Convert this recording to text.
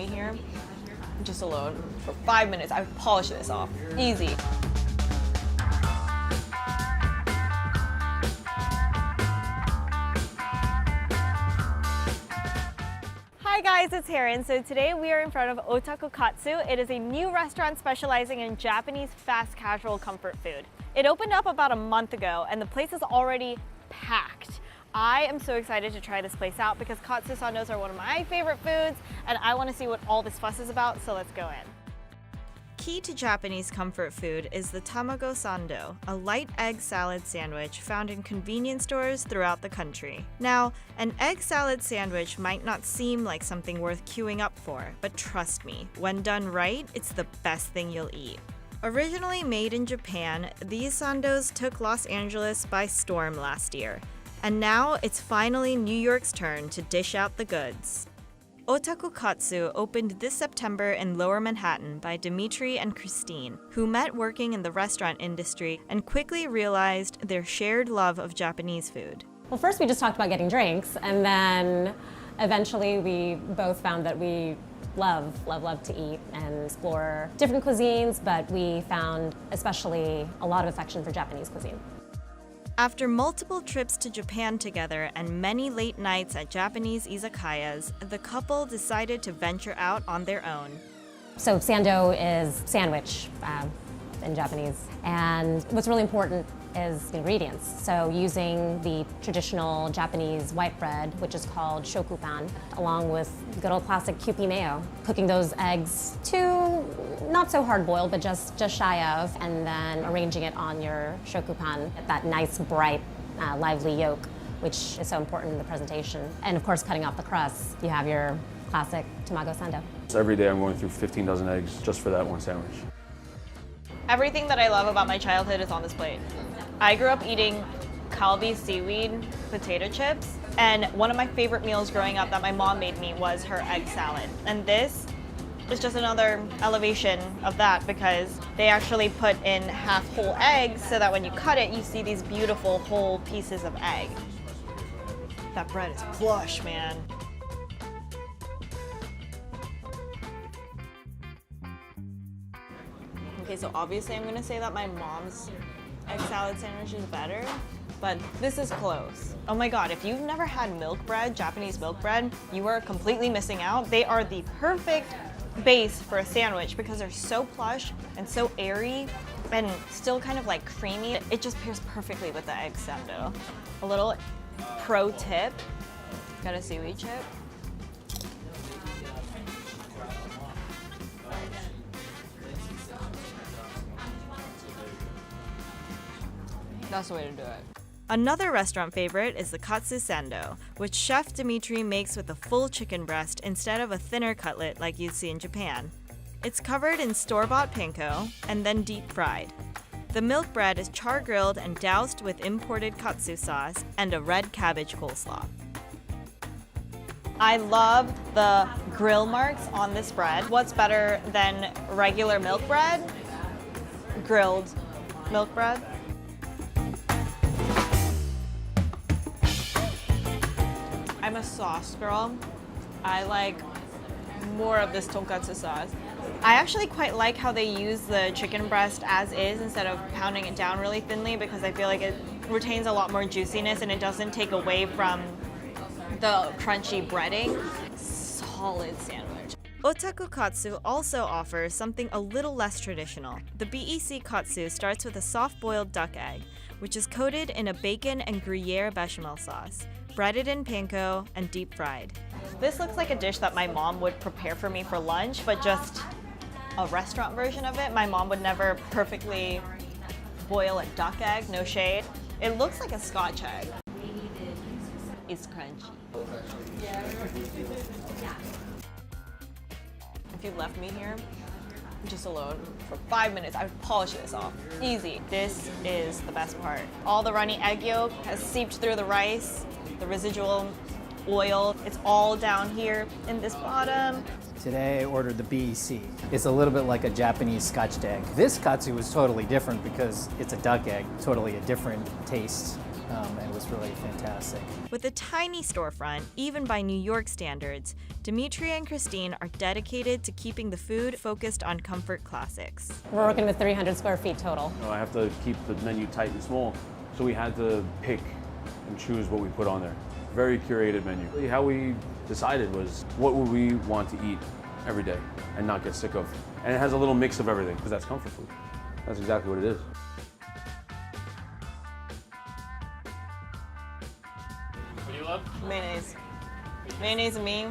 me here, just alone, for 5 minutes, I would polish this off. Easy. Hi guys, it's Erin. So today we are in front of Otaku Katsu. It is a new restaurant specializing in Japanese fast casual comfort food. It opened up about a month ago and the place is already packed. I am so excited to try this place out because Katsusendos are one of my favorite foods and I want to see what all this fuss is about, so let's go in. Key to Japanese comfort food is the Tamago Sando, a light egg salad sandwich found in convenience stores throughout the country. Now, an egg salad sandwich might not seem like something worth queuing up for, but trust me, when done right, it's the best thing you'll eat. Originally made in Japan, these sandos took Los Angeles by storm last year, and now it's finally New York's turn to dish out the goods. Otaku Katsu opened this September in Lower Manhattan by Dimitri and Christine, who met working in the restaurant industry and quickly realized their shared love of Japanese food. Well, first we just talked about getting drinks, and then eventually we both found that we love to eat and explore different cuisines, but we found especially a lot of affection for Japanese cuisine. After multiple trips to Japan together and many late nights at Japanese izakayas, the couple decided to venture out on their own. So sando is sandwich in Japanese, and what's really important is the ingredients. So using the traditional Japanese white bread, which is called shokupan, along with good old classic Kewpie mayo. Cooking those eggs to not so hard boiled, but just shy of, and then arranging it on your shokupan, that nice, bright, lively yolk, which is so important in the presentation. And of course, cutting off the crust, you have your classic Tamago Sando. So every day I'm going through 15 dozen eggs just for that one sandwich. Everything that I love about my childhood is on this plate. I grew up eating kalbi seaweed potato chips, and one of my favorite meals growing up that my mom made me was her egg salad. And this is just another elevation of that because they actually put in half whole eggs so that when you cut it, you see these beautiful whole pieces of egg. That bread is plush, man. Okay, so obviously I'm gonna say that my mom's egg salad sandwich is better, but this is close. Oh my god, if you've never had milk bread, Japanese milk bread, you are completely missing out. They are the perfect base for a sandwich because they're so plush and so airy and still kind of like creamy. It just pairs perfectly with the egg sando. A little pro tip, got a seaweed chip. That's the way to do it. Another restaurant favorite is the Katsusendo, which Chef Dimitri makes with a full chicken breast instead of a thinner cutlet like you'd see in Japan. It's covered in store-bought panko and then deep fried. The milk bread is char-grilled and doused with imported katsu sauce and a red cabbage coleslaw. I love the grill marks on this bread. What's better than regular milk bread? Grilled milk bread. I'm a sauce girl. I like more of this tonkatsu sauce. I actually quite like how they use the chicken breast as is instead of pounding it down really thinly because I feel like it retains a lot more juiciness and it doesn't take away from the crunchy breading. Solid sandwich. Otaku Katsu also offers something a little less traditional. The Bec Katsu starts with a soft-boiled duck egg, which is coated in a bacon and Gruyere bechamel sauce, breaded in panko, and deep fried. This looks like a dish that my mom would prepare for me for lunch, but just a restaurant version of it. My mom would never perfectly boil a duck egg, no shade. It looks like a Scotch egg. It's crunchy. If you left me here, just alone, for 5 minutes, I would polish this off. Easy. This is the best part. All the runny egg yolk has seeped through the rice, the residual oil. It's all down here in this bottom. Today I ordered the BEC. It's a little bit like a Japanese scotched egg. This katsu was totally different because it's a duck egg, totally a different taste. and it was really fantastic. With a tiny storefront, even by New York standards, Dimitri and Christine are dedicated to keeping the food focused on comfort classics. We're working with 300 square feet total. I have to keep the menu tight and small, so we had to pick and choose what we put on there. Very curated menu. How we decided was what would we want to eat every day and not get sick of. And it has a little mix of everything, because that's comfort food. That's exactly what it is. Mayonnaise. Mayonnaise and me,